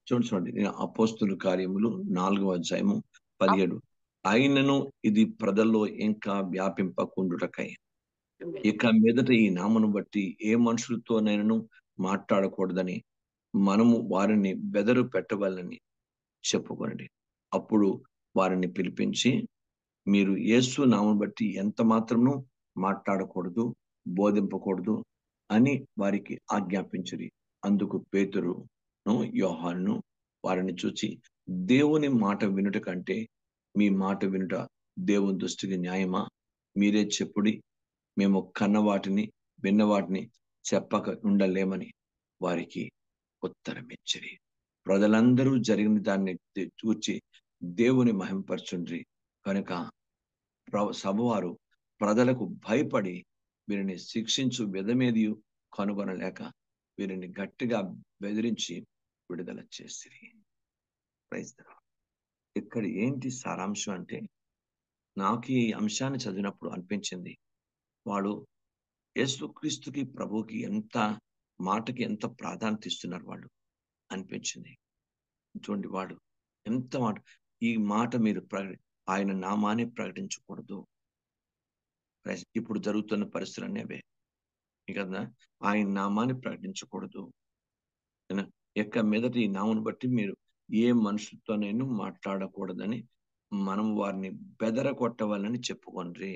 చూడండి నేను అపోస్తుల కార్యములు 4వ అధ్యాయము 17. అయినను ఇది ప్రజల్లో ఇంకా వ్యాపింపకుండుటకై ఇక మీదట ఈ నామను బట్టి ఏ మనుషులతోనైనను మాట్లాడకూడదని మనము వారిని బెదరు పెట్టవాలని చెప్పుకొనండి. అప్పుడు వారిని పిలిపించి మీరు యేసు నామం బట్టి ఎంత మాత్రము మాట్లాడకూడదు, బోధింపకూడదు అని వారికి ఆజ్ఞాపించిరి. అందుకు పేతురును యోహానును వారిని చూచి దేవుని మాట వినుట కంటే మీ మాట వినుట దేవుని దృష్టికి న్యాయమా? మీరే చెప్పుడి, మేము కన్న వాటిని విన్న వాటిని చెప్పక ఉండలేమని వారికి ఉత్తరం ఇచ్చిరి. ప్రజలందరూ జరిగిన దాన్ని చూచి దేవుని మహింపరచుండ్రి కనుక సభవారు ప్రజలకు భయపడి వీరిని శిక్షించు విధమేది కనుగొనలేక వీరిని గట్టిగా బెదిరించి విడుదల చేసిరి. Praise the Lord. ఇక్కడ ఏంటి సారాంశం అంటే, నాకు ఈ అంశాన్ని చదివినప్పుడు అనిపించింది, వాడు యేసుక్రీస్తుకి ప్రభువుకి మాటకి ఎంత ప్రాధాన్యత ఇస్తున్నారు వాళ్ళు అనిపించింది. చూడండి, వాడు ఎంత మాట, ఈ మాట మీరు ఆయన నామాన్ని ప్రకటించకూడదు. ఇప్పుడు జరుగుతున్న పరిస్థితులు అనేవే కదా, ఆయన నామాన్ని ప్రకటించకూడదు. ఎక్క మీదట ఈ నామను బట్టి మీరు ఏ మనుషులతోనైనా మాట్లాడకూడదని మనం వారిని బెదర కొట్టవాలని చెప్పుకోండి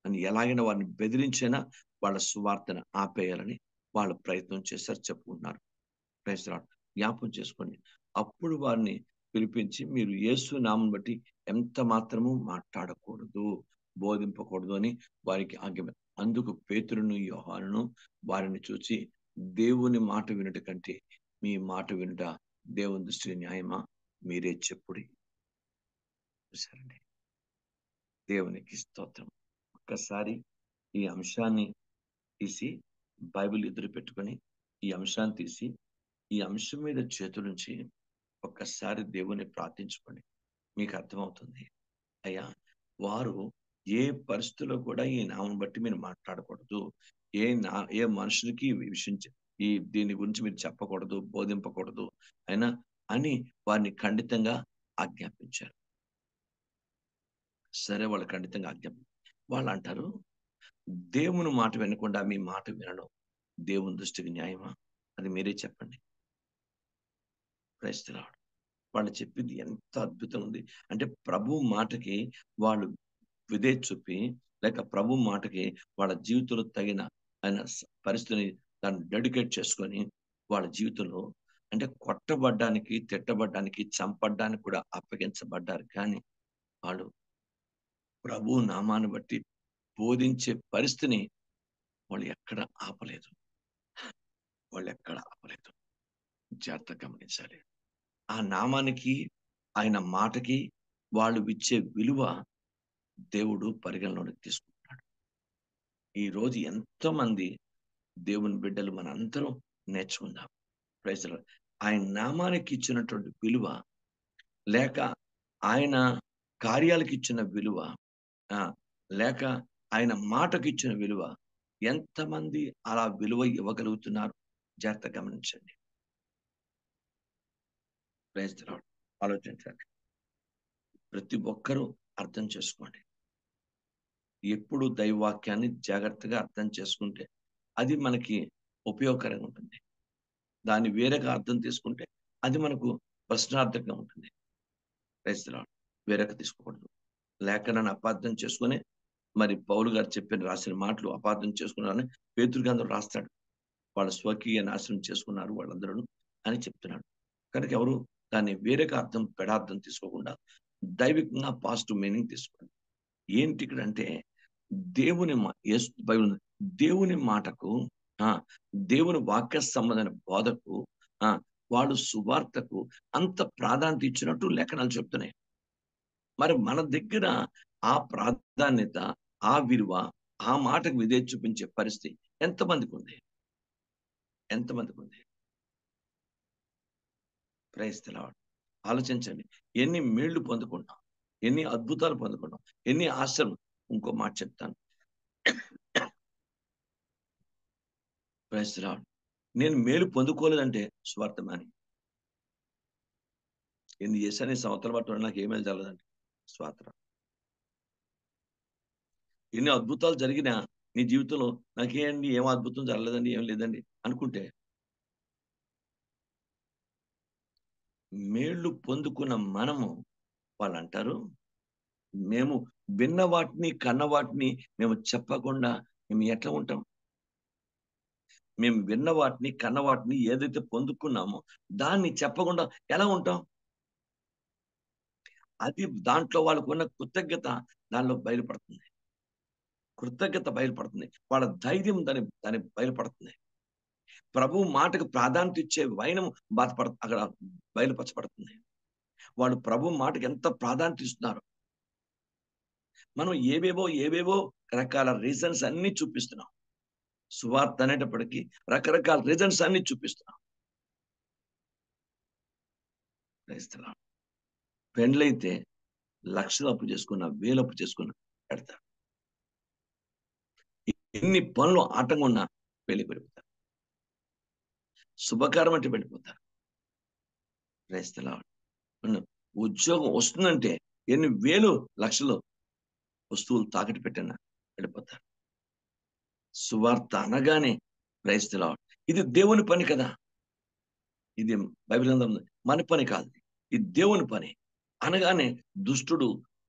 అని, ఎలాగైనా వారిని బెదిరించైనా వాళ్ళ సువార్తను ఆపేయాలని వాళ్ళు ప్రయత్నం చేశారు, చెప్పుకుంటున్నారు. జ్ఞాపకం చేసుకోండి. అప్పుడు వారిని పిలిపించి మీరు యేసు నామం బట్టి ఎంత మాత్రము మాట్లాడకూడదు, బోధింపకూడదు అని వారికి ఆజ్ఞ. అందుకు పేతురును యోహానును వారిని చూసి దేవుని మాట వినుట కంటే మీ మాట వినుట దేవుని దృష్టికి న్యాయమా? మీరే చెప్పుడి. చూసారండి, దేవునికి స్తోత్రం. ఒక్కసారి ఈ అంశాన్ని తీసి బైబిల్ ఎదురు పెట్టుకొని ఈ అంశాన్ని తీసి ఈ అంశం మీద చేతులుంచి ఒక్కసారి దేవుని ప్రార్థించుకోండి. మీకు అర్థమవుతుంది, అయ్యా వారు ఏ పరిస్థితుల్లో కూడా ఈ నామం బట్టి మీరు మాట్లాడకూడదు, ఏ మనుషులకి దీని గురించి మీరు చెప్పకూడదు, బోధింపకూడదు అయినా అని వారిని ఖండితంగా ఆజ్ఞాపించారు. సరే, వాళ్ళు ఖండితంగా వాళ్ళు అంటారు, దేవుని మాట వినకుండా మీ మాట వినడం దేవుని దృష్టికి న్యాయమా? అది మీరే చెప్పండి. Praise the Lord. వాళ్ళు చెప్పింది ఎంత అద్భుతం ఉంది అంటే, ప్రభు మాటకి వాళ్ళు విధేయత చూపి, లేక ప్రభు మాటకి వాళ్ళ జీవితంలో తగిన ఆయన పరిస్థితిని దాన్ని డెడికేట్ చేసుకొని వాళ్ళ జీవితంలో అంటే కొట్టబడ్డానికి, తిట్టబడ్డానికి, చంపడ్డానికి కూడా అప్పగించబడ్డారు. కానీ వాళ్ళు ప్రభు నామాన్ని బట్టి బోధించే పరిస్థితిని వాళ్ళు ఎక్కడ ఆపలేదు. జాగ్రత్తగా గమనించాలి. ఆ నామానికి, ఆయన మాటకి వాళ్ళు ఇచ్చే విలువ దేవుడు పరిగణలోకి తీసుకుంటున్నాడు. ఈ రోజు ఎంతో మంది దేవుని బిడ్డలు మనందరం నేర్చుకుందాం. Praise the Lord. ఆయన నామానికి ఇచ్చినటువంటి విలువ, లేక ఆయన కార్యాలకు ఇచ్చిన విలువ, లేక ఆయన మాటకి ఇచ్చిన విలువ, ఎంతమంది అలా విలువ ఇవ్వగలుగుతున్నారు? జాగ్రత్తగా గమనించండి. Praise the Lord. ఆలోచించండి. ప్రతి ఒక్కరూ అర్థం చేసుకోండి. ఎప్పుడు దైవవాక్యాన్ని జాగ్రత్తగా అర్థం చేసుకుంటే అది మనకి ఉపయోగకరంగా ఉంటుంది. దాన్ని వేరేగా అర్థం తీసుకుంటే అది మనకు ప్రశ్నార్థకంగా ఉంటుంది. Praise the Lord. వేరేగా తీసుకోకూడదు. లేఖనాన్ని అపార్థం చేసుకుని, మరి పౌలు గారు రాసిన మాటలు అపార్థం చేసుకున్నారని పేతురు గ్రంథంలో రాస్తాడు. వాళ్ళ స్వకీయ నాశనం చేసుకున్నారు వాళ్ళందరూ అని చెప్తున్నాడు. కనుక ఎవరు దాన్ని వేరేగా పెడార్థం తీసుకోకుండా దైవికంగా పాజిటివ్ మీనింగ్ తీసుకోండి. ఏంటి ఇక్కడ అంటే, దేవుని మాటకు, దేవుని వాక్య సంబంధమైన బోధకు, వాడు సువార్తకు అంత ప్రాధాన్యత ఇచ్చినట్టు లేఖనాలు చెప్తున్నాయి. మరి మన దగ్గర ఆ ప్రాధాన్యత, ఆ విలువ, ఆ మాటకు విధేయత చూపించే పరిస్థితి ఎంతమందికి ఉంది? Praise the Lord. ఆలోచించండి. ఎన్ని మేళ్లు పొందుకున్నాం, ఎన్ని అద్భుతాలు పొందుకున్నాం, ఎన్ని ఆశ్చర్యం. ఇంకో మాట చెప్తాను. Praise the Lord. నేను మేలు పొందుకోలేదంటే స్వార్థమాని. ఎన్ని చేశాను ఈ సంవత్సరం బట్టి నాకు ఏమేమి జరగదండి. స్వాతంత్రం ఎన్ని అద్భుతాలు జరిగినా నీ జీవితంలో నాకేండి ఏం అద్భుతం జరగలేదండి, ఏం లేదండి అనుకుంటే, మేళ్ళు పొందుకున్న మనము వాళ్ళు అంటారు, మేము విన్న వాటిని కన్న వాటిని మేము చెప్పకుండా మేము ఎట్లా ఉంటాం? మేము విన్న వాటిని కన్న వాటిని ఏదైతే పొందుకున్నామో దాన్ని చెప్పకుండా ఎలా ఉంటాం? అది దాంట్లో వాళ్ళకున్న కృతజ్ఞత దానిలో బయలుపడుతుంది. కృతజ్ఞత బయలుపడుతుంది. వాళ్ళ ధైర్యం దాని బయలుపడుతుంది. ప్రభు మాటకు ప్రాధాన్యత ఇచ్చే వైనం అక్కడ బయలుపరచబడుతుంది. వాళ్ళు ప్రభు మాటకి ఎంత ప్రాధాన్యత ఇస్తున్నారు. మనం ఏవేవో రకాల రీజన్స్ అన్ని చూపిస్తున్నాం. సువార్త అనేటప్పటికీ రకరకాల రీజన్స్ అన్ని చూపిస్తున్నాం. పెండ్లైతే లక్షలు అప్పు చేసుకున్న, వేలు అప్పు చేసుకున్న పెడతారు. ఎన్ని పనులు ఆటంగా ఉన్నా పెళ్లి పెరుగుతారు. శుభకారం అంటే వెళ్ళిపోతారు. ఉద్యోగం వస్తుందంటే ఎన్ని వేలు లక్షలు వస్తువులు తాకట్టు పెట్టినా వెళ్ళిపోతారు. సువార్త అనగానే క్రైస్తవ ఇది దేవుని పని కదా. ఇది బైబిల్ గ్రంథం మన పని కాదు, ఇది దేవుని పని అనగానే దుష్టుడు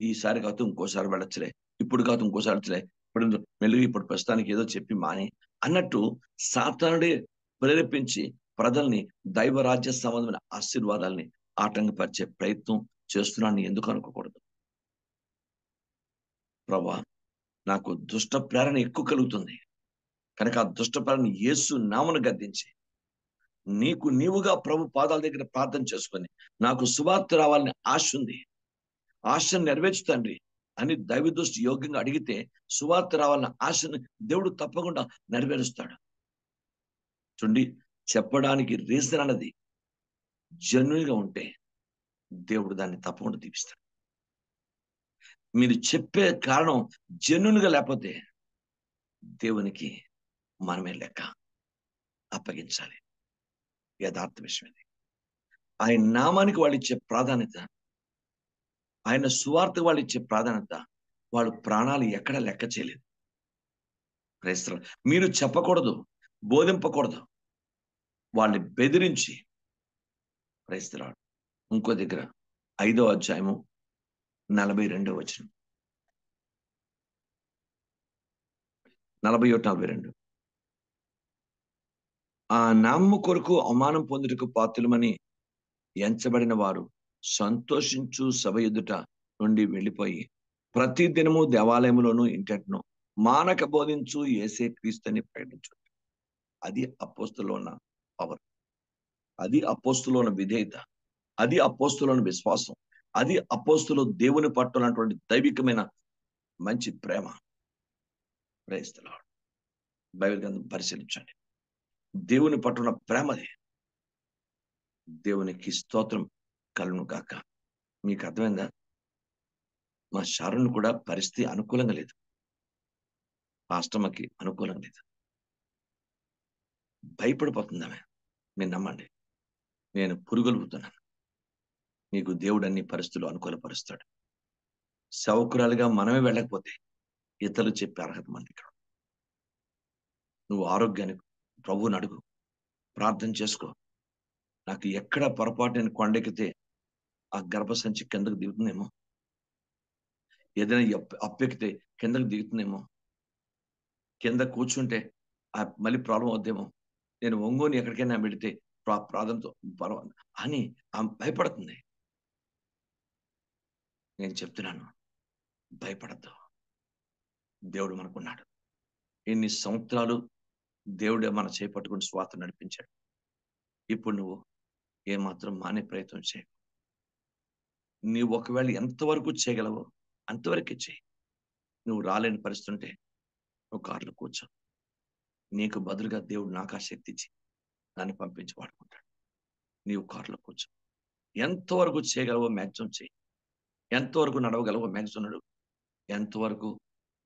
ఈసారి కాదు ఇంకోసారి వెళ్ళొచ్చులే, ఇప్పుడు కాదు ఇంకోసారి వెళ్ళొచ్చులే, ఇప్పుడు ప్రస్తుతానికి ఏదో చెప్పి మాని అన్నట్టు సాతానుడే ప్రేరేపించి ప్రజల్ని దైవరాజ్య సంబంధమైన ఆశీర్వాదాలని ఆటంకపరిచే ప్రయత్నం చేస్తున్నాను ఎందుకు అనుకోకూడదు? ప్రభా, నాకు దుష్ట ప్రేరణ ఎక్కువ కలుగుతుంది కనుక ఆ దుష్ట ప్రేరణ యేసు నామమున గద్దించి నీవుగా ప్రభు పాదాల దగ్గర ప్రార్థన చేసుకొని నాకు సువార్త రావాలని ఆశ ఉంది, ఆశను నెరవేర్చు తండ్రి అని దైవదృష్టి యోగ్యంగా అడిగితే సువార్త రావాలన్న ఆశను దేవుడు తప్పకుండా నెరవేరుస్తాడు. చూడండి, చెప్పడానికి రీజన్ అన్నది జెన్యూన్ గా ఉంటే దేవుడు దాన్ని తప్పకుండా దీపిస్తాడు. మీరు చెప్పే కారణం జెన్యూన్ గా లేకపోతే దేవునికి మనమే లెక్క అప్పగించాలి. యథార్థ విషయం ఇది. ఆయన నామానికి వాళ్ళు ఇచ్చే ప్రాధాన్యత, ఆయన సువార్త వాళ్ళు ఇచ్చే ప్రాధాన్యత వాళ్ళు ప్రాణాలు ఎక్కడ లెక్క చేయలేదు. క్రైస్తవులు మీరు చెప్పకూడదు, బోధింపకూడదు, వాళ్ళని బెదిరించి. క్రైస్తవులు ఇంకో దగ్గర 5వ అధ్యాయము 42వ వచనం, 41-42 ఆ నామము కొరకు అవమానం పొందుటకు పాత్రులమని ఎంచబడిన వారు సంతోషించు సభ ఎదుట నుండి వెళ్ళిపోయి ప్రతి దినము దేవాలయములోను ఇంటను మానక బోధించు యేసే క్రీస్తుని ప్రకటించు. అది అపోస్తులో ఉన్న పవర్, అది అపోస్తులో ఉన్న విధేయత, అది అపోస్తులో ఉన్న విశ్వాసం, అది అపోస్తులు దేవుని పట్ల ఉన్నటువంటి దైవికమైన మంచి ప్రేమ. Praise the Lord. బైబిల్ గ్రంథం పరిశీలించండి, దేవుని పట్ల ఉన్న ప్రేమది. దేవునికి స్తోత్రం కలుగును గాక. మీకు అర్థమైందా? మా షారున్ కూడా పరిస్థితి అనుకూలంగా లేదు, పాస్టమ్మకి అనుకూలంగా లేదు, భయపడిపోతుంది ఆమె. మీరు నమ్మండి, నేను పురుగొలుపుతున్నాను. నీకు దేవుడు అన్ని పరిస్థితులు అనుకూలపరుస్తాడు. సౌకర్యాలుగా మనమే వెళ్ళకపోతే ఇతరులు చెప్పే అర్హత మనకి ఇక్కడ. నువ్వు ఆరోగ్యానికి ప్రభువుని అడుగు, ప్రార్థన చేసుకో. నాకు ఎక్కడ పొరపాటు నేను కొండెక్కితే ఆ గర్భసంచి కిందకు దిగుతుందేమో, ఏదైనా అప్పెక్కితే కిందకు దిగుతుందేమో, కింద కూర్చుంటే మళ్ళీ ప్రాబ్లం అవుద్దేమో, నేను ఒంగోని ఎక్కడికైనా పెడితే ప్రార్థనతో పర్వాలేదు అని ఆమె భయపడుతుంది. నేను చెప్తున్నాను, భయపడద్దు. దేవుడు మనకున్నాడు. ఎన్ని సంవత్సరాలు దేవుడే మన చేపట్టుకుని స్వార్థ నడిపించాడు. ఇప్పుడు నువ్వు ఏమాత్రం మానే ప్రయత్నం చేయ. నీవు ఒకవేళ ఎంతవరకు చేయగలవో అంతవరకే చేయి. నువ్వు రాలేని పరిస్థితి ఉంటే నువ్వు కారులో కూర్చో. నీకు బదులుగా దేవుడు నాకు ఆ శక్తి ఇచ్చి దాన్ని పంపించి వాడుకుంటాడు. నీవు కారులో కూర్చో. ఎంతవరకు చేయగలవో మ్యాక్సిమం చేయి. ఎంతవరకు నడవగలవో మ్యాక్సిమం నడువు. ఎంతవరకు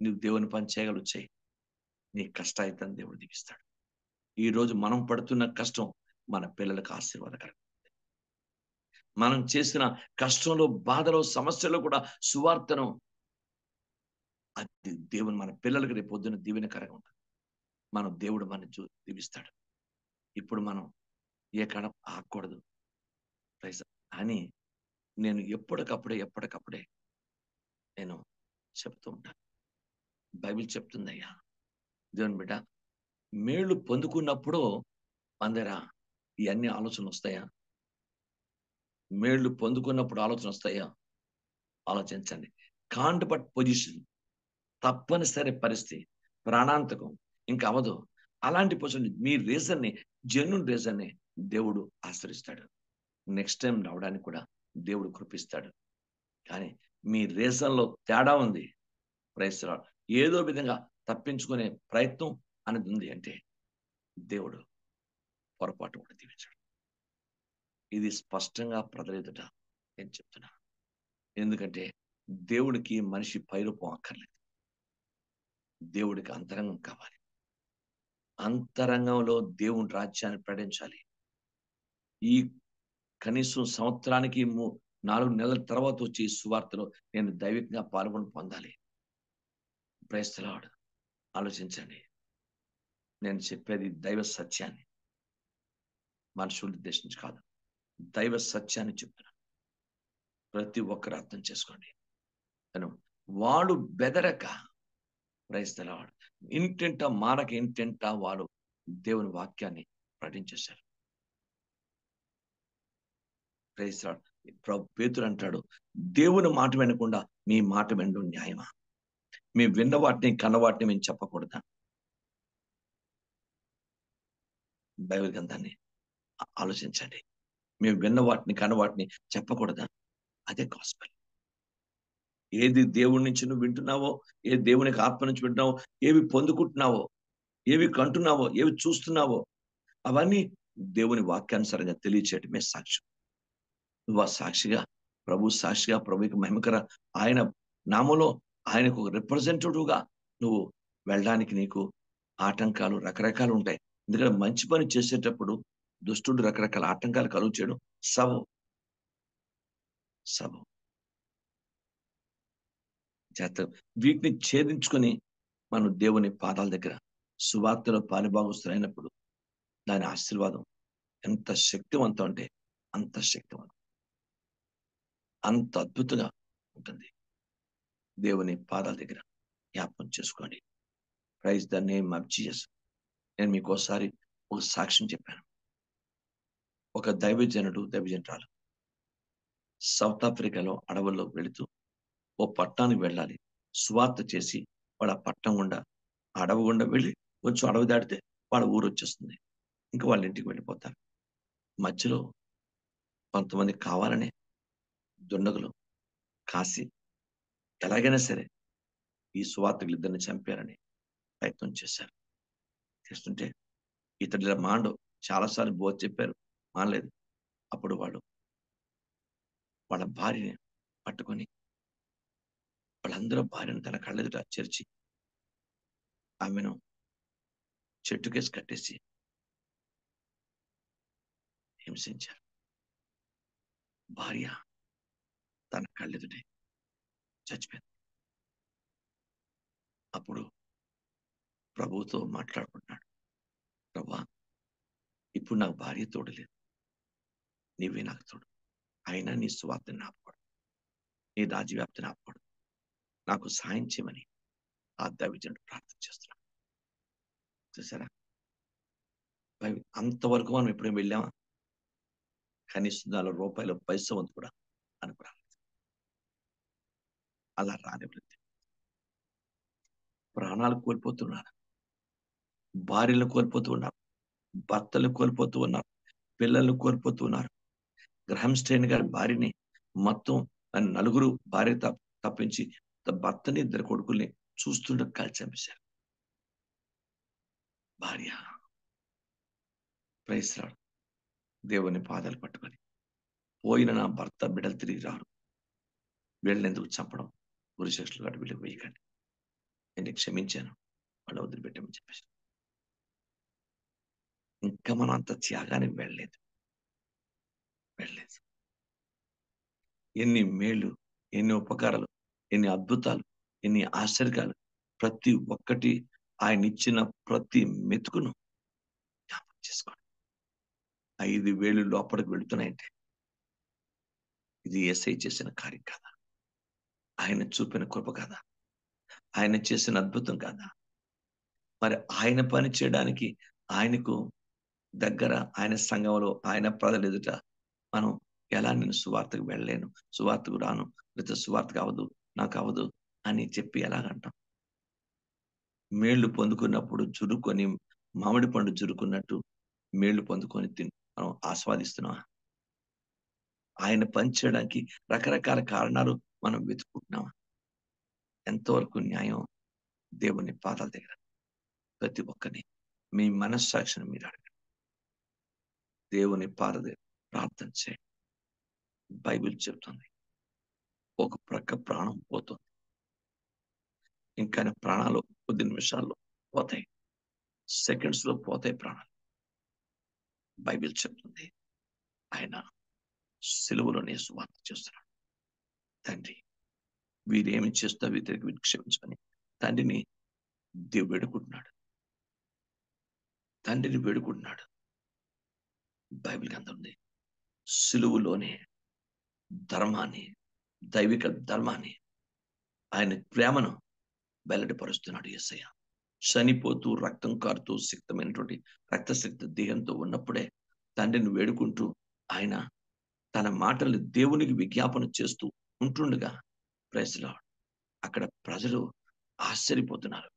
నువ్వు దేవుని పని చేయగలవు చేయి. నీ కష్టాయితాన్ని దేవుడు దిగిస్తాడు. ఈ రోజు మనం పడుతున్న కష్టం మన పిల్లలకు ఆశీర్వాదకరం. మనం చేసిన కష్టంలో, బాధలో, సమస్యలో కూడా సువార్తను అది దేవుని మన పిల్లలకి రేపు పొద్దున్న దీవెనకరంగా ఉంటుంది. మనం దేవుడు మన దీవిస్తాడు. ఇప్పుడు మనం ఏ కడప ఆగకూడదు అని నేను ఎప్పటికప్పుడే నేను చెప్తూ ఉంటాను. బైబిల్ చెప్తుందయ్యా, దేవుని బిడ్డ మేళ్ళు పొందుకున్నప్పుడు మన దగ్గర ఇవన్నీ ఆలోచనలు వస్తాయా? మేళ్ళు పొందుకున్నప్పుడు ఆలోచన వస్తాయా? ఆలోచించండి. కాంట్ బట్ పొజిషన్, తప్పనిసరి పరిస్థితి, ప్రాణాంతకం, ఇంకా అవదు. అలాంటి పొజిషన్ మీ రీజన్ని, జెన్యూన్ రీజన్ని దేవుడు ఆశ్రయిస్తాడు. నెక్స్ట్ టైం రావడానికి కూడా దేవుడు కృపిస్తాడు. కానీ మీ రీజన్‌లో తేడా ఉంది. Praise the Lord. ఏదో విధంగా తప్పించుకునే ప్రయత్నం అనేది ఉంది అంటే దేవుడు పొరపాటు కూడా దీవించడు. ఇది స్పష్టంగా ప్రజల ఎదుట నేను చెప్తున్నా. ఎందుకంటే దేవుడికి మనిషి పైరూపం అక్కర్లేదు. దేవుడికి అంతరంగం కావాలి. అంతరంగంలో దేవుని రాజ్యాన్ని ప్రకటించాలి. ఈ కనీసం సంవత్సరానికి 4 నెలల తర్వాత వచ్చే ఈ సువార్తలో నేను దైవికంగా పాల్గొని పొందాలి. Praise the Lord. ఆలోచించండి. నేను చెప్పేది దైవ సత్యాన్ని, మనుషుల్ని ఉద్దేశించి కాదు. దైవ సత్యాన్ని చెప్తున్నాను. ప్రతి ఒక్కరు అర్థం చేసుకోండి. తను వాడు బెదరక, ప్రైజ్ ది లార్డ్, ఇంటింటా వాడు దేవుని వాక్యాన్ని ప్రకటించేశారు. Praise the lord. పేతురు అంటాడు, దేవుని మాట వినకుండా మీ మాట వినడం న్యాయమా? మేము విన్న వాటిని, కన్న వాటిని మేము చెప్పకూడదా? బైబిల్ గ్రంథాన్ని ఆలోచించండి. మేము విన్న వాటిని, కన్న వాటిని చెప్పకూడదా? అదే గాస్పెల్. ఏది దేవుడి నుంచి నువ్వు వింటున్నావో, ఏ దేవునికి ఆత్మ నుంచి వింటున్నావో, ఏవి పొందుకుంటున్నావో, ఏవి కంటున్నావో, ఏవి చూస్తున్నావో, అవన్నీ దేవుని వాక్యానుసారంగా తెలియచేయటమే సాక్ష్యం. నువ్వు ఆ సాక్షిగా, సాక్షిగా, ప్రభువుకి మహిమకర ఆయన నామంలో ఆయనకు రిప్రజెంటేటివ్‌గా నువ్వు వెళ్ళడానికి నీకు ఆటంకాలు రకరకాలు ఉంటాయి. ఎందుకంటే మంచి పని చేసేటప్పుడు దుష్టుడు రకరకాల ఆటంకాలు కలుగ చేయడం సబబు. సబబు. వీటిని ఛేదించుకొని మనం దేవుని పాదాల దగ్గర సువార్తలో పాలుభాగస్తులైనప్పుడు దాని ఆశీర్వాదం ఎంత శక్తివంతం అంటే అంత శక్తివంతం. అంత అద్భుతంగా ఉంటుంది. దేవుని పాదాల దగ్గర జ్ఞాపకం చేసుకోండి. Praise the name of Jesus. నేను మీకోసారి ఒక సాక్ష్యం చెప్పాను. ఒక దైవజనురాలు సౌత్ ఆఫ్రికాలో అడవుల్లో వెళుతూ ఓ పట్టణానికి వెళ్ళాలి. సువార్త చేసి వాళ్ళ పట్టణం గుండా, అడవి గుండా వెళ్ళి కొంచెం అడవి దాటితే వాళ్ళ ఊరు వచ్చేస్తుంది. ఇంకా వాళ్ళ ఇంటికి వెళ్ళిపోతారు. మధ్యలో కొంతమంది కావాలనే దుండగులు కాసి ఎలాగైనా సరే ఈ సువార్తికులు ఇద్దరిని చంపారని ప్రయత్నం చేశారు. చేస్తుంటే ఇతడు ఇలా మాండు, చాలాసార్లు బోధ చెప్పారు, మానలేదు. అప్పుడు వాళ్ళ భార్యని పట్టుకొని వాళ్ళందరూ భార్యను తన కళ్ళెదుట చేర్చి ఆమెను చెట్టుకేసి కట్టేసి హింసించారు. భార్య తన కళ్ళెదుటే చచ్చిపోయింది. అప్పుడు ప్రభువుతో మాట్లాడుకుంటున్నాడు. ప్రభువా, ఇప్పుడు నాకు భార్య తోడు లేదు, నీవే నాకు తోడు. అయినా నీ సువార్తని ఆపకూడదు, నీ రాజ్యవ్యాప్తిని ఆపకూడదు. నాకు సాయం చేయమని ఆ దైవజనుడు ప్రార్థన చేస్తున్నాడు. చూసారా? అంతవరకు మనం ఎప్పుడైనా వెళ్ళామా? కనీసం రూపాయల పైసా వంతు కూడా అనుకురాలి. అలా రానివ్వలేదు. ప్రాణాలు కోల్పోతున్నారు, భార్యలు కోల్పోతూ ఉన్నారు, భర్తలు కోల్పోతూ ఉన్నారు, పిల్లలు కోల్పోతూ ఉన్నారు. గ్రహం స్టెయిన్ గారి భార్యని మొత్తం నలుగురు భార్య తప్పించి భర్తని, ఇద్దరు కొడుకుల్ని చూస్తుంటే కాల్చి చంపేశారు. భార్య ప్రైజ్ ది లార్డ్. దేవుని పాదాలు పట్టుకొని పోయిన నా భర్త బిడ్డలు తిరిగి రారు, వీళ్ళని ఎందుకు చంపడం? గురుశిక్షలు కాదు, వీళ్ళకి వేయకండి, నేను క్షమించాను, వాళ్ళు వదిలిపెట్టమని చెప్పేసి. ఇంకా మనం అంత త్యాగానికి వెళ్ళలేదు. ఎన్ని మేళ్ళు, ఎన్ని ఉపకారాలు, ఎన్ని అద్భుతాలు, ఎన్ని ఆశ్చర్యాలు, ప్రతి ఒక్కటి ఆయన ఇచ్చిన ప్రతి మెతుకును జ్ఞాపకం చేసుకోండి. 5,000 లోపలికి వెళుతున్నాయంటే ఇది యేసయ్య చేసిన కార్యం కాదా? ఆయన చూపిన కృప కాదా? ఆయన చేసిన అద్భుతం కాదా? మరి ఆయన పని చేయడానికి ఆయనకు దగ్గర, ఆయన సంఘంలో, ఆయన ప్రజల ఎదుట మనం ఎలా నేను సువార్తకు వెళ్ళలేను, సువార్తకు రాను, లేకపోతే సువార్తకు అవ్వదు, నాకు అవ్వదు అని చెప్పి ఎలాగంటాం? మేళ్లు పొందుకున్నప్పుడు జురుకొని, మామిడి పండు జురుకున్నట్టు మేళ్లు పొందుకొని మనం ఆస్వాదిస్తున్నామా? ఆయన పని చేయడానికి రకరకాల కారణాలు మనం వెతుకుంటున్నామా? ఎంతవరకు న్యాయం దేవుని పాదాల దగ్గర? ప్రతి ఒక్కరిని మీ మనస్సాక్షిని మీరు అడగండి. దేవుని పాద దగ్గర ప్రార్థన చేయండి. బైబిల్ చెప్తుంది, ఒక ప్రక్క ప్రాణం పోతుంది, ఇంకా ప్రాణాలు కొద్ది నిమిషాల్లో పోతాయి, సెకండ్స్ లో పోతాయి ప్రాణాలు. బైబిల్ చెప్తుంది, ఆయన సిలువలోనే సువార్త చేస్తున్నాడు. తండ్రి, వీరేమి చేస్తా వీరికి క్షమించమని తండ్రిని వేడుకుంటున్నాడు. తండ్రిని వేడుకుంటున్నాడు. బైబిల్ గ్రంథం ఉంది, సిలువలోనే ధర్మాన్ని, దైవిక ధర్మాన్ని, ఆయన ప్రేమను వెల్లడిపరుస్తున్నాడు యేసయ్య. చనిపోతూ రక్తం కారుతూ సిక్తమైనటువంటి రక్తసిక్త దేహంతో ఉన్నప్పుడే తండ్రిని వేడుకుంటూ ఆయన తన మాటల్ని దేవునికి విజ్ఞాపన చేస్తూ ఉంటుండగా ప్రైజ్ లార్డ్ అక్కడ ప్రజలు ఆశ్చర్యపోతున్నారు.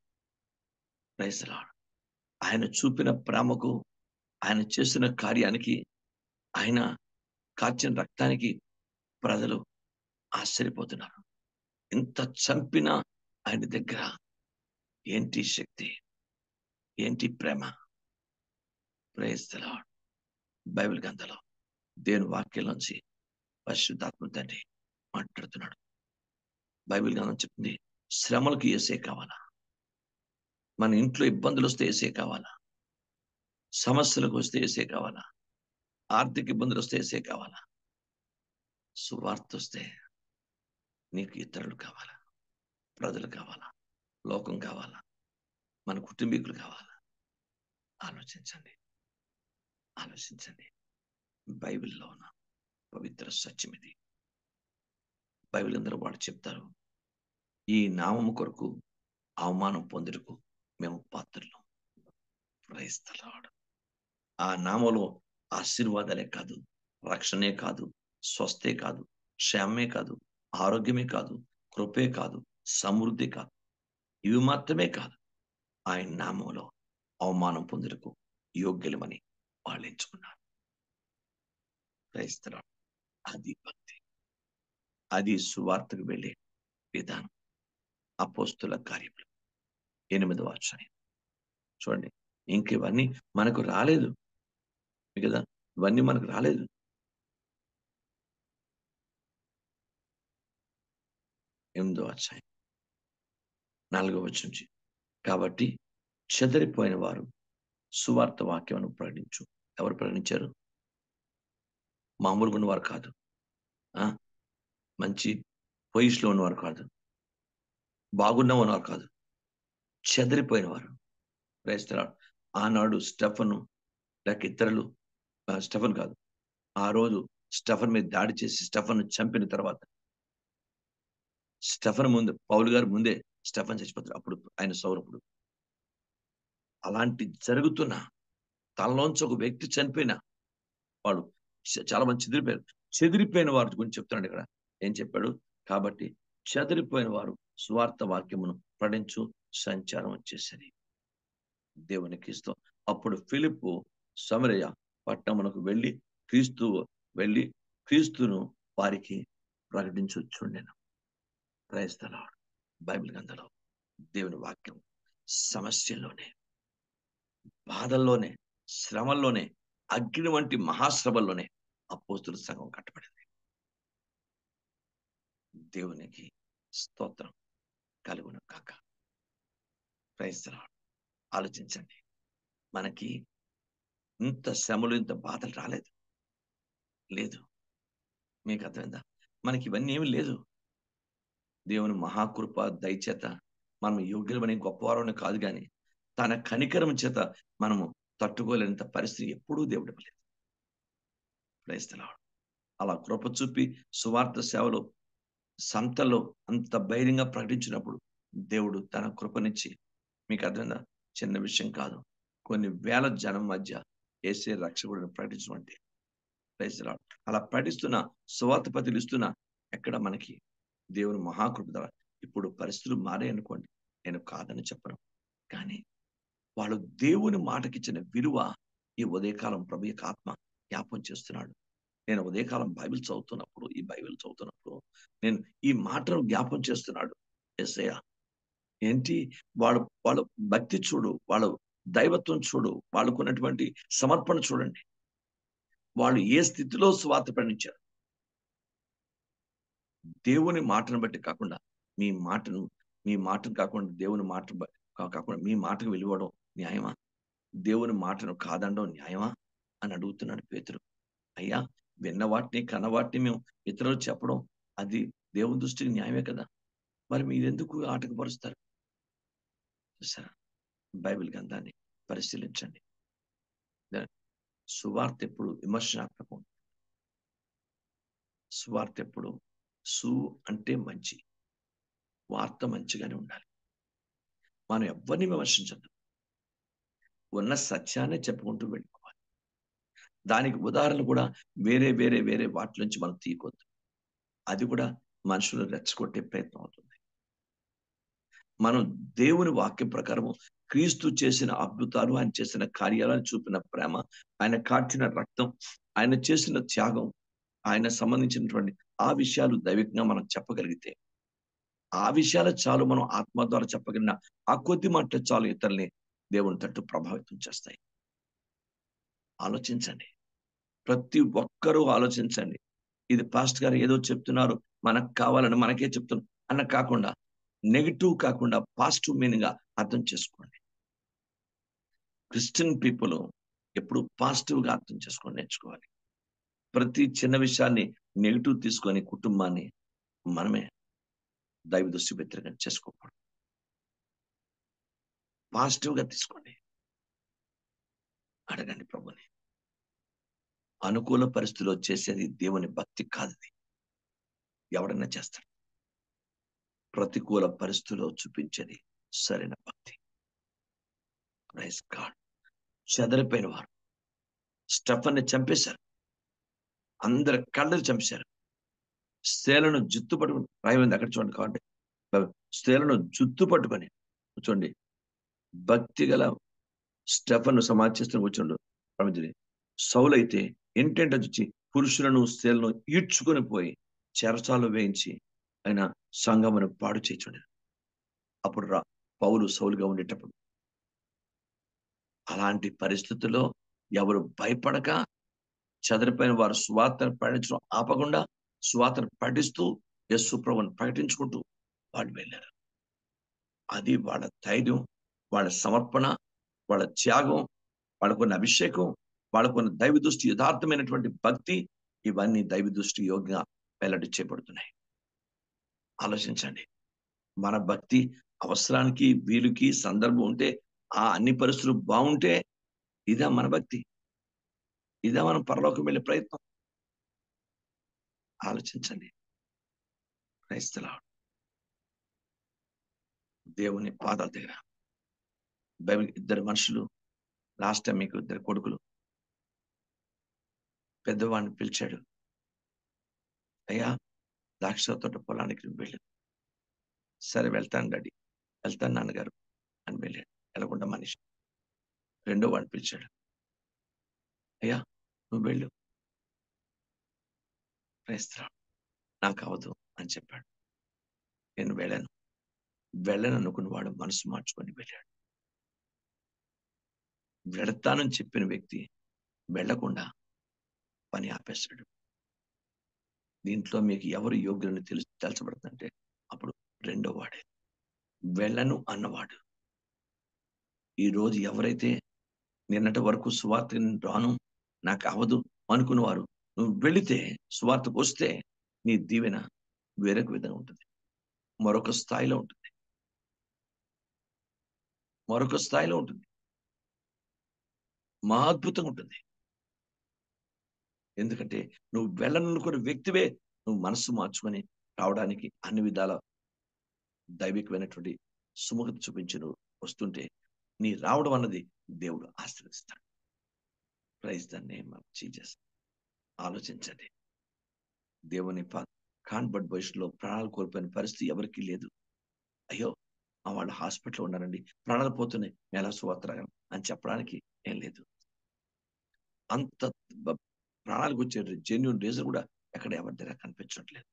ప్రైజ్ లార్డ్ ఆయన చూపిన ప్రేమకు, ఆయన చేసిన కార్యానికి, ఆయన కార్చిన రక్తానికి ప్రజలు ఆశ్చర్యపోతున్నారు. ఇంత చంపిన ఆయన దగ్గర ఏంటి శక్తి, ఏంటి ప్రేమ? Praise the Lord. బైబిల్ గ్రంథంలో దేవుని వాక్యంలోంచి పరిశుద్ధాత్మ తండ్రి మాట్లాడుతున్నాడు. బైబిల్ గ్రంథం చెప్తుంది, శ్రమలకు యేసే కావాలా? మన ఇంట్లో ఇబ్బందులు వస్తే యేసే కావాలా? సమస్యలకు వస్తే యేసే కావాలా? ఆర్థిక ఇబ్బందులు వస్తే యేసే కావాలా? సువార్త వస్తే నీకు ఇతరులు కావాలా? ప్రజలు కావాలా? లోకం కావాలా? మన కుటుంబీకులు కావాలా? ఆలోచించండి, ఆలోచించండి. బైబిల్లో ఉన్న పవిత్ర సత్యం ఇది. బైబిల్ అందరూ వాడు చెప్తారు, ఈ నామము కొరకు అవమానం పొందుటకు మేము పాత్రలు. Praise the Lord. ఆ నామలో ఆశీర్వాదాలే కాదు, రక్షణే కాదు, స్వస్థే కాదు, క్షేమమే కాదు, ఆరోగ్యమే కాదు, కృపే కాదు, సమృద్ధి కాదు, ఇవి మాత్రమే కాదు, ఆయన నామంలో అవమానం పొందుటకు యోగ్యులమని వాళ్ళు ఎంచుకున్నారు. Praise the Lord. అది భక్తి, అది సువార్తకు వెళ్ళే విధానం. అపోస్తుల కార్యములు 8వ అధ్యాయం చూడండి. ఇంక ఇవన్నీ మనకు రాలేదు కదా, ఇవన్నీ మనకు రాలేదు. 8వ అధ్యాయం 4వ వచనం నుంచి, కాబట్టి చెదరిపోయిన వారు సువార్త వాక్యమును ప్రకటించు. ఎవరు ప్రకటించారు? మామూలుగా ఉన్నవారు కాదు, మంచి పొజిషన్లో ఉన్నవారు కాదు, బాగున్న ఉన్నవారు కాదు, చెదరిపోయిన వారు. క్రైస్తవులు ఆనాడు స్టెఫను లేక ఇతరులు, స్టెఫన్ కాదు, ఆ రోజు స్టెఫన్ మీద దాడి చేసి స్టెఫన్ చంపిన తర్వాత, స్టెఫన్ ముందు, పౌలు గారు ముందే స్టెఫన్ చచ్చిపోతారు. అప్పుడు ఆయన సౌరప్పుడు అలాంటి జరుగుతున్న తనలోంచి ఒక వ్యక్తి చనిపోయిన వాడు చాలా మంది చెదిరిపోయారు. చెదిరిపోయిన వారి గురించి చెప్తున్నాడు ఇక్కడ. ఏం చెప్పాడు? కాబట్టి చెదిరిపోయిన వారు స్వార్థ వాక్యమును ప్రకటించు సంచారం వచ్చేసరి. దేవునికి ఇష్టం. అప్పుడు ఫిలిప్పు సమరయ పట్టణమునకు వెళ్ళి క్రీస్తును వారికి ప్రకటించుచుండెను. Praise the Lord. బైబిల్ గ్రంథంలో దేవుని వాక్యం సమస్యల్లోనే, బాధల్లోనే, శ్రమల్లోనే, అగ్ని వంటి మహాశ్రమల్లోనే అపోస్తుల సంఘం కట్టబడింది. దేవునికి స్తోత్రం కలుగును కాక. Praise the Lord. ఆలోచించండి, మనకి ఇంత శ్రమలు, ఇంత బాధలు రాలేదు. లేదు, మీకు అర్థమైందా? మనకి ఇవన్నీ ఏమి లేదు. దేవుని మహాకృప దయచేత మనం యోగ్యులమని గొప్పవారమని కాదు గాని, తన కనికరం చేత మనము తట్టుకోలేనంత పరిస్థితి ఎప్పుడూ దేవుడు ఇవ్వలేదు. Praise the Lord. అలా కృప చూపి సువార్త సేవలో సంతలో అంత ధైర్యంగా ప్రకటించినప్పుడు దేవుడు తన కృపనిచ్చి, మీకు అర్థమైందా? చిన్న విషయం కాదు. కొన్ని వేల జనం మధ్య యేసే రక్షకుడిని ప్రకటించడం అంటే. Praise the Lord. అలా ప్రకటిస్తున్న సువార్త పత్రికలు ఎక్కడ మనకి దేవుని మహాకృప ద్వారా ఇప్పుడు పరిస్థితులు మారాయనుకోండి, నేను కాదని చెప్పను. కానీ వాళ్ళు దేవుని మాటకిచ్చిన విలువ ఈ ఉదయకాలం ప్రభు యొక్క ఆత్మ జ్ఞాపం చేస్తున్నాడు. నేను ఉదయకాలం ఈ బైబిల్ చదువుతున్నప్పుడు నేను ఈ మాటను జ్ఞాపం చేస్తున్నాడు యేసయ్య. ఏంటి వాడు వాళ్ళ భక్తి చూడు, వాళ్ళ దైవత్వం చూడు, వాళ్ళకున్నటువంటి సమర్పణ చూడండి. వాళ్ళు ఏ స్థితిలో సువార్త ప్రకటించారు. దేవుని మాటను బట్టి కాకుండా మీ మాటను మీ మాటను కాకుండా దేవుని మాటను కాకుండా మీ మాటకు వెలువడం న్యాయమా? దేవుని మాటను కాదనడం న్యాయమా అని అడుగుతున్నాడు పేతురు. అయ్యా, విన్న వాటిని కన్న వాటిని మేము ఇతరులకు చెప్పడం అది దేవుని దృష్టికి న్యాయమే కదా. మరి మీరెందుకు ఆటంకపరుస్తారు? చూసారా? బైబిల్ గ్రంథాన్ని పరిశీలించండి. సువార్త ఎప్పుడు విమర్శనాత్మకం. సువార్త ఎప్పుడు అంటే మంచి, వార్త మంచిగానే ఉండాలి. మనం ఎవరిని విమర్శించద్దు. ఉన్న సత్యాన్ని చెప్పుకుంటూ వెళ్ళిపోవాలి. దానికి ఉదాహరణలు కూడా వేరే వేరే వేరే వాటి నుంచి మనం తీయకొద్దు. అది కూడా మనుషులు రెచ్చగొట్టే ప్రయత్నం అవుతుంది. మనం దేవుని వాక్యం ప్రకారము క్రీస్తు చేసిన అద్భుతాలు, ఆయన చేసిన కార్యాలను చూపిన ప్రేమ, ఆయన కార్చిన రక్తం, ఆయన చేసిన త్యాగం, ఆయన సంబంధించినటువంటి ఆ విషయాలు దైవికంగా మనం చెప్పగలిగితే, ఆ విషయాలు చాలు. మనం ఆత్మ ద్వారా చెప్పగలిగిన ఆ కొద్ది మాటలు చాలు ఇతరుల్ని దేవుని తట్టు ప్రభావితం చేస్తాయి. ఆలోచించండి. ప్రతి ఒక్కరూ ఆలోచించండి. ఇది పాస్టర్ గారు ఏదో చెప్తున్నారు, మనకు కావాలని మనకే చెప్తున్నారు అన్న కాకుండా, నెగటివ్ కాకుండా పాజిటివ్ మీనింగ్ గా అర్థం చేసుకోండి. క్రిస్టియన్ పీపుల్ ఎప్పుడు పాజిటివ్ గా అర్థం చేసుకొని నేర్చుకోవాలి. ప్రతి చిన్న విషయాన్ని నెగిటివ్ తీసుకొని కుటుంబాన్ని మనమే దైవ దృష్టి వ్యతిరేకంగా చేసుకోకూడదు. పాజిటివ్ గా తీసుకోండి. అడగండి ప్రభుని. అనుకూల పరిస్థితిలో చేసేది దేవుని భక్తి కాదు. ఎవడన్నా చేస్తాడు. ప్రతికూల పరిస్థితుల్లో చూపించేది సరైన భక్తి. Praise God. చెదరిపోయిన వారు స్టెఫన్ని చంపేశారు. అందరి కళ్ళని చంపేశారు. స్త్రీలను జుత్తు పట్టుకుని రాయమైంది అక్కడ చూడండి. కాబట్టి స్త్రీలను జుత్తు పట్టుకొని కూర్చోండి. భక్తి గల స్టెఫన్ సమాధిస్తూ కూర్చోండు. ప్రపంచండి సౌలైతే ఇంటెంట చూచి పురుషులను స్త్రీలను ఈడ్చుకొని పోయి చెరసాలు వేయించి ఆయన సంఘమును పాడు చేయించుండే. అప్పుడు పౌలు సౌలుగా ఉండేటప్పుడు అలాంటి పరిస్థితుల్లో ఎవరు భయపడక చెదరిపోయిన వారు సువార్తను ప్రకటించడం ఆపకుండా సువార్తను ప్రకటిస్తూ యేసు ప్రభువును ప్రకటించుకుంటూ వాళ్ళు వెళ్ళారు. అది వాళ్ళ ధైర్యం, వాళ్ళ సమర్పణ, వాళ్ళ త్యాగం, వాళ్ళకున్న అభిషేకం, వాళ్ళకున్న దైవ దృష్టి యథార్థమైనటువంటి భక్తి, ఇవన్నీ దైవ దృష్టి యోగ్యంగా వెల్లడి చేయబడుతున్నాయి. ఆలోచించండి. మన భక్తి అవసరానికి వీలుకి సందర్భం ఉంటే, ఆ అన్ని పరిస్థితులు బాగుంటే ఇదా మన భక్తి, ఇదా మనం పరలోకం వెళ్ళే ప్రయత్నం. ఆలోచించండి. Praise the Lord. దేవుని పాదాల దగ్గర బైబిల్ ఇద్దరు మనుషులు, లాస్ట్ టైం మీకు ఇద్దరు కొడుకులు, పెద్దవాడిని పిలిచాడు. అయ్యా, ద్రాక్ష తోట పొలానికి వెళ్ళు. సరే వెళ్తాను డాడీ, వెళ్తాను నాన్నగారు అని వెళ్ళాడు. వెళ్ళకుండా మనిషి. రెండో వాడిని పిలిచాడు. అయ్యా, నువ్వు వెళ్ళు. ప్రైజ్ నాకు అవదు అని చెప్పాడు. నేను వెళ్ళను అనుకున్న వాడు మనసు మార్చుకొని వెళ్ళాడు. వెళతానని చెప్పిన వ్యక్తి వెళ్లకుండా పని ఆపేశాడు. దీంట్లో మీకు ఎవరు యోగ్యులని తెలుసబడుతుందంటే అప్పుడు రెండో వాడే, వెళ్ళను అన్నవాడు. ఈ రోజు ఎవరైతే నిన్నటి వరకు సువార్త రాను, నాకు అవదు అనుకున్నవారు, నువ్వు వెళితే సువార్తకు వస్తే నీ దీవెన వేరొక విధంగా ఉంటుంది, మరొక స్థాయిలో ఉంటుంది, మరొక స్థాయిలో ఉంటుంది, మా అద్భుతంగా ఉంటుంది. ఎందుకంటే నువ్వు వెళ్ళనుకున్న వ్యక్తివే నువ్వు మనస్సు మార్చుకొని రావడానికి అన్ని విధాల దైవికమైనటువంటి సుముఖత చూపించి నువ్వు వస్తుంటే నీ రావడం అన్నది దేవుడు ఆశీర్వదిస్తాడు. Praise the name of Jesus. ఆలోచించండి. దేవుని కాన్బట్ భవిష్యత్తులో ప్రాణాలు కోల్పోయిన పరిస్థితి ఎవరికీ లేదు. అయ్యో వాళ్ళు హాస్పిటల్లో ఉన్నారండి, ప్రాణాలు పోతున్నాయి, ఎలా సువార్త అని చెప్పడానికి ఏం లేదు. అంత ప్రాణాలకు వచ్చే జెన్యూన్ రీజన్ కూడా ఎక్కడ ఎవరి దగ్గర కనిపించట్లేదు.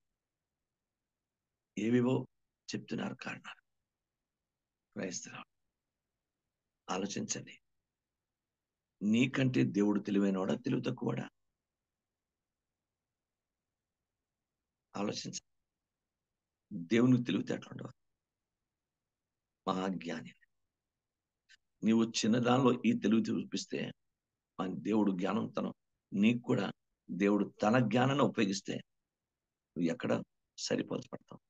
ఏవేవో చెప్తున్నారు కారణాలు. క్రైస్తవులు ఆలోచించండి. నీకంటే దేవుడు తెలివైనవాడా, తెలివి తక్కువడా? ఆలోచించండి. దేవునికి తెలివితేటలుండవు. మహాజ్ఞాని. నీవు చిన్నదానిలో ఈ తెలివి చూపిస్తే మన దేవుడు జ్ఞానం నీకు కూడా దేవుడు తన జ్ఞానాన్ని ఉపయోగిస్తే నువ్వు ఎక్కడ సరిపోల్చబడతావు,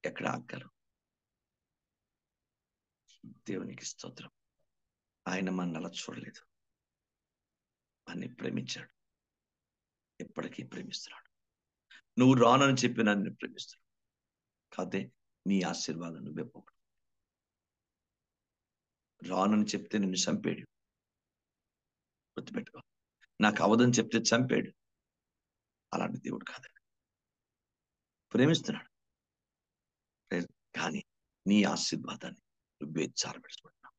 ఎక్కడ ఆగలవు? దేవునికి స్తోత్రం. ఆయన మన అలా చూడలేదు, అన్ని ప్రేమించాడు, ఎప్పటికీ ప్రేమిస్తున్నాడు. నువ్వు రానని చెప్పి నన్ను ప్రేమిస్తున్నాడు. కాదే నీ ఆశీర్వాదం నువ్వే పోగొట్టు. రానని చెప్తే నిన్ను చంపాడు, గుర్తుపెట్టుకో. నాకు అవదని చెప్తే చంపాడు. అలాంటి దేవుడు కాదు, ప్రేమిస్తున్నాడు. కానీ నీ ఆశీర్వాదాన్ని నువ్వే చారబెట్టుకుంటున్నావు.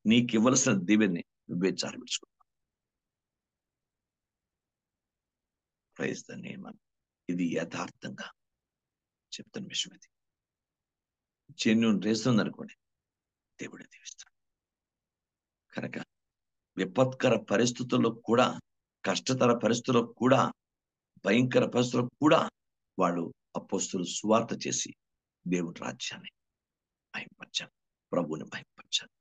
నీకు ఇవ్వలసిన దీవెన్ని నువ్వే చారబెట్టుకుంటున్నావు. Praise the name. ఇది యథార్థంగా చెప్తున్న విషయం. ఇది జెన్యూన్ రీజన్ అనుకోండి, దేవుడే దీవిస్తాడు. కనుక విపత్కర పరిస్థితుల్లో కూడా, కష్టతర పరిస్థితుల్లో కూడా, భయంకర పరిస్థితుల్లో కూడా వాళ్ళు అపోస్తులు సువార్త చేసి దేవుని రాజ్యాన్ని మహిమపరచాలి, ప్రభువుని మహిమపరచాలి.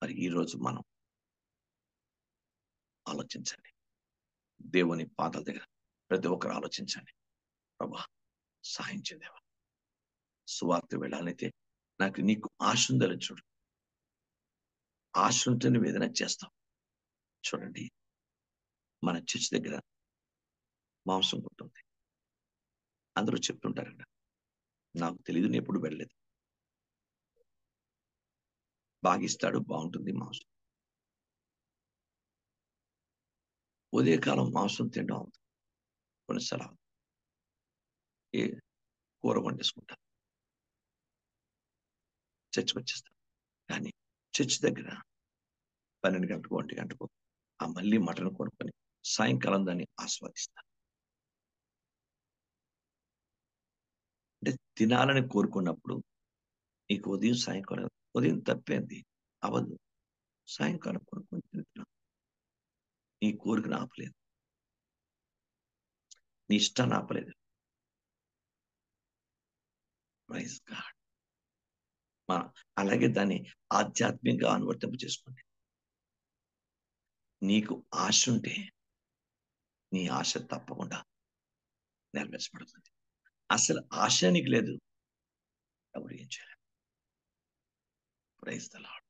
మరి ఈరోజు మనం ఆలోచించండి. దేవుని పాదాల దగ్గర ప్రతి ఒక్కరు ఆలోచించండి. ప్రభా సహాయం చేయదేవా, సువార్త వెళ్ళాలైతే నాకు నీకు ఆశ ఉందని చూడు. ఆశ ఉంటే నువ్వు ఏదైనా చేస్తావు. చూడండి, మన చర్చ్ దగ్గర మాంసం ఉంటుంది. అందరూ చెప్తుంటారంట, నాకు తెలియదు, నేను ఎప్పుడు వెళ్ళలేదు. బాగిస్తాడు, బాగుంటుంది మాంసం. ఉదయకాలం మాంసం తినడం అవుతుంది కొన్నిసార్లు. ఏ కూర వండేసుకుంటారు, చర్చికి వచ్చేస్తారు. కానీ చర్చ్ దగ్గర 12 గంటలకు 1 గంటకు ఆ మళ్ళీ మటన్ కొనుక్కొని సాయంకాలం దాన్ని ఆస్వాదిస్తారు. అంటే తినాలని కోరుకున్నప్పుడు నీకు ఉదయం సాయంకాలం, ఉదయం తప్పేంది అవదు, సాయంకాలం కొనుక్కొని తింటున్నావు. నీ కోరికను ఆపలేదు, నీ ఇష్టాన్ని ఆపలేదు. Praise God. అలాగే దాన్ని ఆధ్యాత్మికంగా అనువర్తింప చేసుకోండి. నీకు ఆశ ఉంటే నీ ఆశ తప్పకుండా నెరవేర్చబడుతుంది. అసలు ఆశ నీకు లేదు, ఎవరు ఏం చేయలేదు. Praise the lord.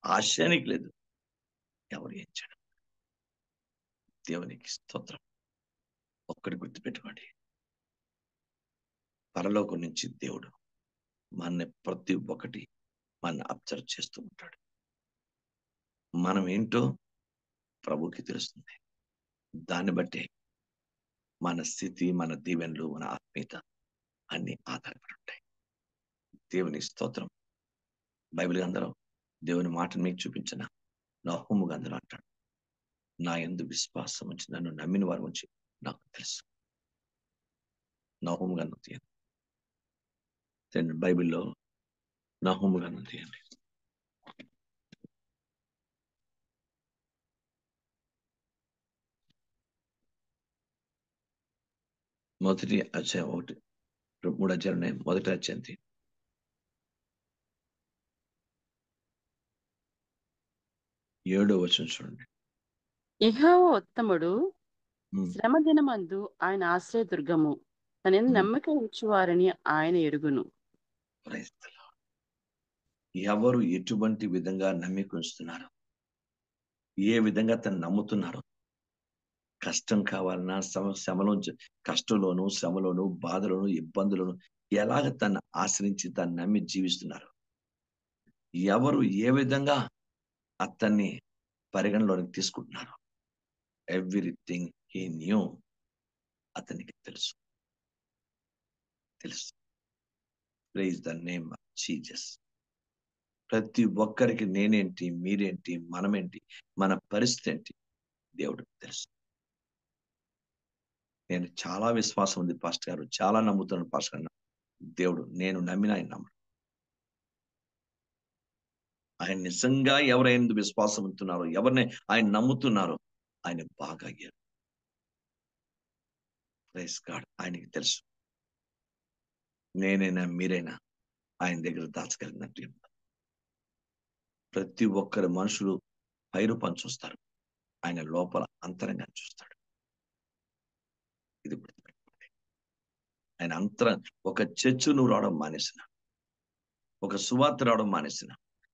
ఆశ నీకు లేదు, ఎవరు ఏం చేయడం. దేవునికి స్తోత్రం. ఒక్కటి గుర్తుపెట్టుకోండి, పరలోకం నుంచి దేవుడు మన ప్రతి ఒక్కటి మన అబ్జర్వ్ చేస్తూ ఉంటాడు. మనం ఏంటో ప్రభుకి తెలుస్తుంది. దాన్ని బట్టి మన స్థితి, మన దీవెనలు, మన ఆత్మీయత అన్ని ఆధారపడి ఉంటాయి. దేవుని స్తోత్రం. బైబిల్ గ్రంథంలో దేవుని మాటను మీకు చూపించిన నహూము గ్రంథంలో అంటాడు, నా యందు విశ్వాసం ఉంచి నన్ను నమ్మిన వారి గురించి నాకు తెలుసు. నహూము గ్రంథం తీయండి, బైబిల్లో నహూము గ్రంథం తీయండి. మొదటి అధ్యాయం 3 అధ్యాయం ఉన్నాయి. మొదటి అధ్యాయం 7వ వచనం చూడండి. యెహోవా ఉత్తముడు, శ్రమ దినమందు ఆయన ఆశ్రయదుర్గము. తన నమ్మకం ఉంచువారని ఆయన ఎరుగును. Praise the Lord. ఎవరు ఎటువంటి విధంగా నమ్మిక ఉంచుతున్నారు, ఏ విధంగా తను నమ్ముతున్నారు, కష్టం కావాలన్నా శ్రమలో కష్టంలోను, శ్రమలోను, బాధలోను, ఇబ్బందులను ఎలాగ తను ఆశ్రయించి తను నమ్మి జీవిస్తున్నారు, ఎవరు ఏ విధంగా అతన్ని పరిగణలోనికి తీసుకుంటున్నారు, ఎవ్రీథింగ్ హీ న్యూ. అతనికి తెలుసు. Praise the name of Jesus. ప్రతి ఒక్కరికి నేనేంటి, మీరేంటి, మనమేంటి, మన పరిస్థితి ఏంటి దేవుడికి తెలుసు. నేను చాలా విశ్వాసం ఉంది పాస్టర్ గారు, చాలా నమ్ముతున్నాను పాస్టర్ గారు. దేవుడు నేను నమ్మిన ఆయన నమ్మడు. ఆయన నిజంగా ఎవరైనా విశ్వాసం ఉంటున్నారో, ఎవరిని ఆయన నమ్ముతున్నారో ఆయన బాగా అయ్యారు. Praise God. ఆయనకి తెలుసు నేనైనా మీరైనా ఆయన దగ్గర దాచగలిగినట్టు. ప్రతి ఒక్కరు మనుషులు పైరూపాన్ని చూస్తారు, ఆయన లోపల అంతరంగాన్ని చూస్తాడు. ఇది గుర్తుపెట్టుకోండి. ఆయన ఒక చర్చ్ నువ్వు రావడం మానేసిన, ఒక సువార్త రావడం మానేసిన,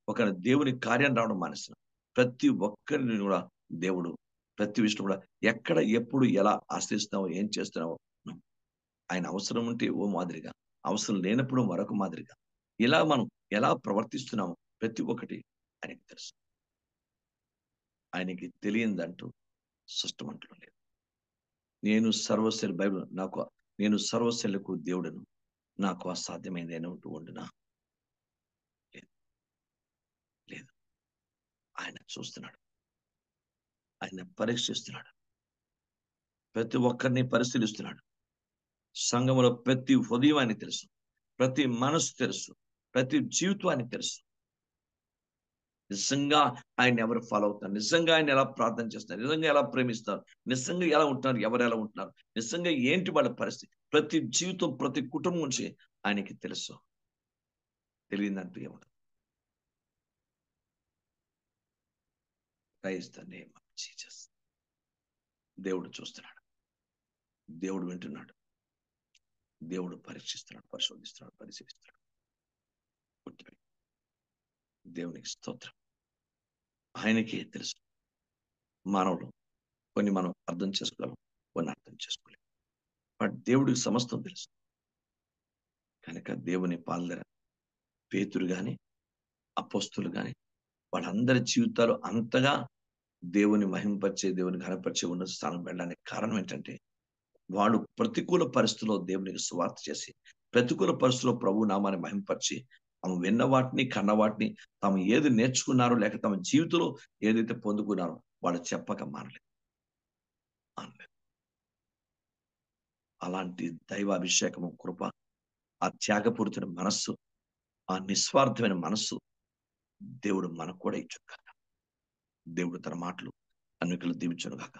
ఒక దేవుని కార్యం రావడం మానేసిన, ప్రతి ఒక్కరిని కూడా దేవుడు ప్రతి విషయం కూడా ఎక్కడ ఎప్పుడు ఎలా ఆశ్రయిస్తున్నావో, ఏం చేస్తున్నావో, ఆయన అవసరం ఉంటే ఓ మాదిరిగా, అవసరం లేనప్పుడు మరొక మాదిరిగా, ఇలా మనం ఎలా ప్రవర్తిస్తున్నామో ప్రతి ఒక్కటి ఆయనకి తెలుసు. ఆయనకి తెలియదంటూ సృష్టమంటూ లేదు. నేను సర్వశైలకు దేవుడను, నాకు అసాధ్యమైంది ఏమంటూ ఉండునా? లేదు. ఆయన చూస్తున్నాడు, ఆయన పరీక్షిస్తున్నాడు, ప్రతి ఒక్కరిని పరిశీలిస్తున్నాడు. సంఘంలో ప్రతి హృదయం ఆయన తెలుసు, ప్రతి మనసు తెలుసు, ప్రతి జీవితానికి తెలుసు. నిజంగా ఆయన ఎవరు ఫాలో అవుతున్నారు, నిజంగా ఆయన ఎలా ప్రార్థన చేస్తున్నారు, నిజంగా ఎలా ప్రేమిస్తారు, నిజంగా ఎలా ఉంటున్నారు, ఎవరు ఎలా ఉంటున్నారు, నిజంగా ఏంటి వాళ్ళ పరిస్థితి, ప్రతి జీవితం, ప్రతి కుటుంబం నుంచి ఆయనకి తెలుసు. తెలియదంటూ ఏమన్నా. Praise the name of Jesus. దేవుడు చూస్తున్నాడు, దేవుడు వింటున్నాడు, దేవుడు పరీక్షిస్తున్నాడు, పరిశోధిస్తున్నాడు, పరిశీలిస్తున్నాడు. దేవునికి స్తోత్రం. ఆయనకే తెలుసు. మానవులు కొన్ని మనం అర్థం చేసుకోగలం, కొన్ని అర్థం చేసుకోలేము. బట్ దేవుడికి సమస్తం తెలుసు. కనుక దేవుని పాలన పేతురు గాని, అపోస్తులు గాని, వాళ్ళందరి జీవితాలు అంతగా దేవుని మహింపరిచే, దేవుని ఘనపరిచే ఉన్న స్థానం వెళ్ళడానికి కారణం ఏంటంటే, వాళ్ళు ప్రతికూల పరిస్థితుల్లో దేవునికి సువార్త చేసి, ప్రతికూల పరిస్థితుల్లో ప్రభు నామాన్ని మహింపరిచి, తాము విన్న వాటిని, కన్న వాటిని, తాము ఏది నేర్చుకున్నారో లేక తమ జీవితంలో ఏదైతే పొందుకున్నారో వాళ్ళు చెప్పక మానలేదు. అలాంటి దైవ అభిషేకము, కృప, ఆ త్యాగపూరిత మనస్సు, ఆ నిస్వార్థమైన మనస్సు దేవుడు మనకు కూడా ఇచ్చాడు కాక. దేవుడు తన మాటలు అన్నికలు దీవించను కాక.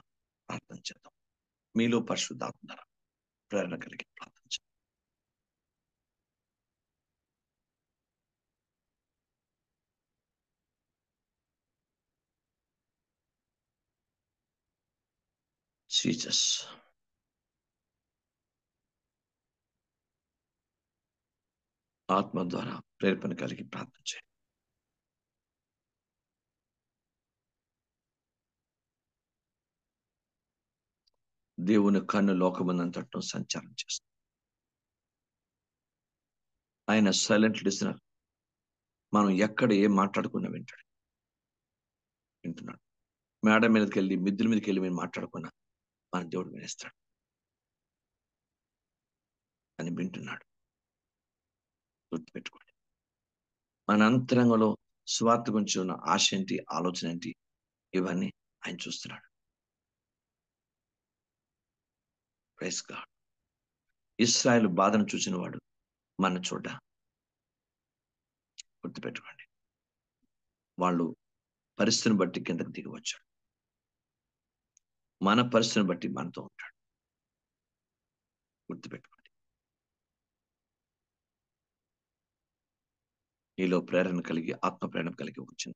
ప్రార్థన చేద్దాం. మీలో పరిశుద్ధాత్మ ద్వారా ప్రేరణ కలిగి ప్రార్థన చేద్దాం. జీసస్. ఆత్మ ద్వారా ప్రేరేపణ కలిగి ప్రార్థన చేయండి. దేవుని కన్ను లోకమందంతటా సంచారం చేస్తుంది. ఆయన సైలెంట్ లిసనర్. మనం ఎక్కడ ఏం మాట్లాడుకున్నా వింటున్నాడు. మేడ మీదకి వెళ్ళి, మిద్దుల మీదకి వెళ్ళి మేము మాట్లాడుకున్నా మన దేవుడు వినేస్తాడు అని వింటున్నాడు. గుర్తుపెట్టుకోండి. మన అంతరంగంలో స్వార్థ గురించి ఉన్న ఆశ ఏంటి, ఆలోచన ఏంటి, ఇవన్నీ ఆయన చూస్తున్నాడు. Praise God. ఇశ్రాయేలు బాధను చూసిన వాడు మన చూడ. గుర్తుపెట్టుకోండి. వాళ్ళు పరిస్థితిని బట్టి కిందకి దిగి వచ్చాడు. మన పరిస్థితిని బట్టి మనతో ఉంటాడు. గుర్తుపెట్టుకోండి. నీలో ప్రేరణ కలిగి, ఆత్మ ప్రేరణ కలిగి వచ్చిన